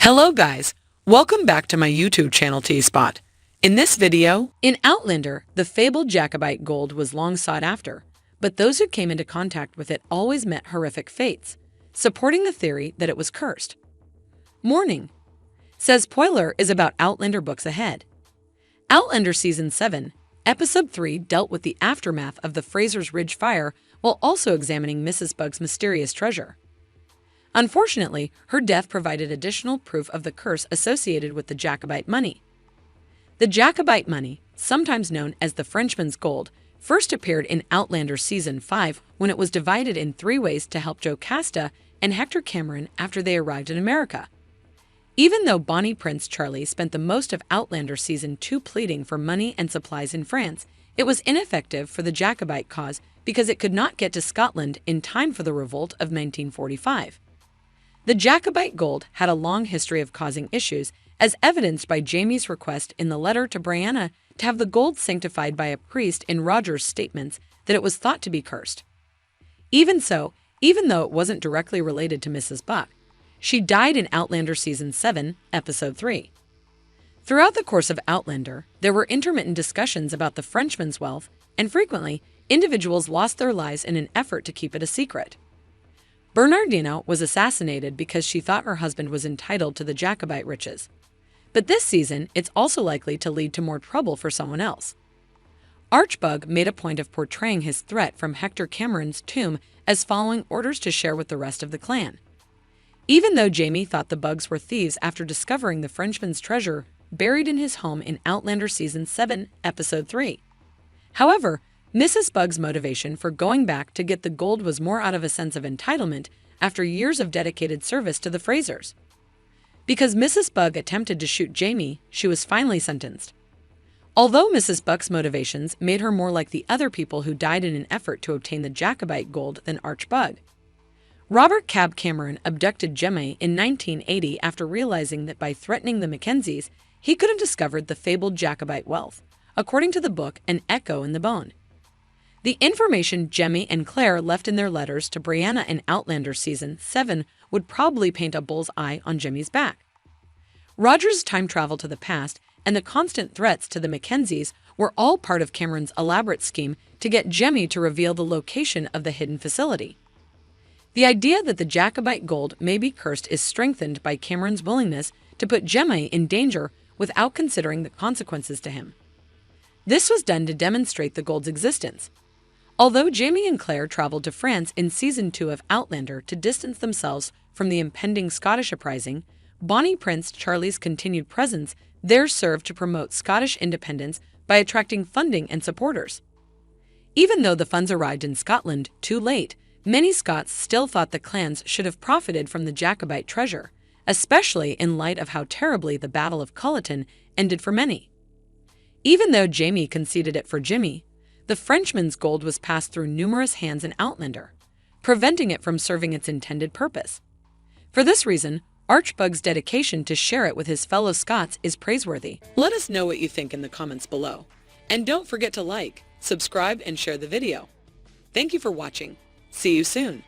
Hello guys, welcome back to my YouTube channel T-Spot. In this video, in Outlander, the fabled Jacobite gold was long sought after, but those who came into contact with it always met horrific fates, supporting the theory that it was cursed. Morning says spoiler is about Outlander books ahead. Outlander Season 7, Episode 3 dealt with the aftermath of the Fraser's Ridge fire while also examining Mrs. Bug's mysterious treasure. Unfortunately, her death provided additional proof of the curse associated with the Jacobite money. The Jacobite money, sometimes known as the Frenchman's gold, first appeared in Outlander Season 5 when it was divided in 3 ways to help Jocasta and Hector Cameron after they arrived in America. Even though Bonnie Prince Charlie spent the most of Outlander Season 2 pleading for money and supplies in France, it was ineffective for the Jacobite cause because it could not get to Scotland in time for the revolt of 1945. The Jacobite gold had a long history of causing issues, as evidenced by Jamie's request in the letter to Brianna to have the gold sanctified by a priest in Roger's statements that it was thought to be cursed. Even so, even though it wasn't directly related to Mrs. Buck, she died in Outlander Season 7, Episode 3. Throughout the course of Outlander, there were intermittent discussions about the Frenchman's wealth, and frequently, individuals lost their lives in an effort to keep it a secret. Bernardina was assassinated because she thought her husband was entitled to the Jacobite riches. But this season, it's also likely to lead to more trouble for someone else. Archbug made a point of portraying his threat from Hector Cameron's tomb as following orders to share with the rest of the clan. Even though Jamie thought the Bugs were thieves after discovering the Frenchman's treasure buried in his home in Outlander Season 7, Episode 3. However, Mrs. Bug's motivation for going back to get the gold was more out of a sense of entitlement after years of dedicated service to the Frasers. Because Mrs. Bug attempted to shoot Jamie, she was finally sentenced. Although Mrs. Buck's motivations made her more like the other people who died in an effort to obtain the Jacobite gold than Archbug. Robert Cab Cameron abducted Gemma in 1980 after realizing that by threatening the Mackenzies, he could have discovered the fabled Jacobite wealth, according to the book An Echo in the Bone. The information Gemma and Claire left in their letters to Brianna in Outlander Season 7 would probably paint a bull's eye on Gemma's back. Roger's time travel to the past and the constant threats to the Mackenzies were all part of Cameron's elaborate scheme to get Gemma to reveal the location of the hidden facility. The idea that the Jacobite gold may be cursed is strengthened by Cameron's willingness to put Gemma in danger without considering the consequences to him. This was done to demonstrate the gold's existence. Although Jamie and Claire traveled to France in Season 2 of Outlander to distance themselves from the impending Scottish uprising, Bonnie Prince Charlie's continued presence there served to promote Scottish independence by attracting funding and supporters. Even though the funds arrived in Scotland too late, many Scots still thought the clans should have profited from the Jacobite treasure, especially in light of how terribly the Battle of Culloden ended for many. Even though Jamie conceded it for Jimmy, the Frenchman's gold was passed through numerous hands in Outlander, preventing it from serving its intended purpose. For this reason, Archbug's dedication to share it with his fellow Scots is praiseworthy. Let us know what you think in the comments below. And don't forget to like, subscribe, and share the video. Thank you for watching. See you soon.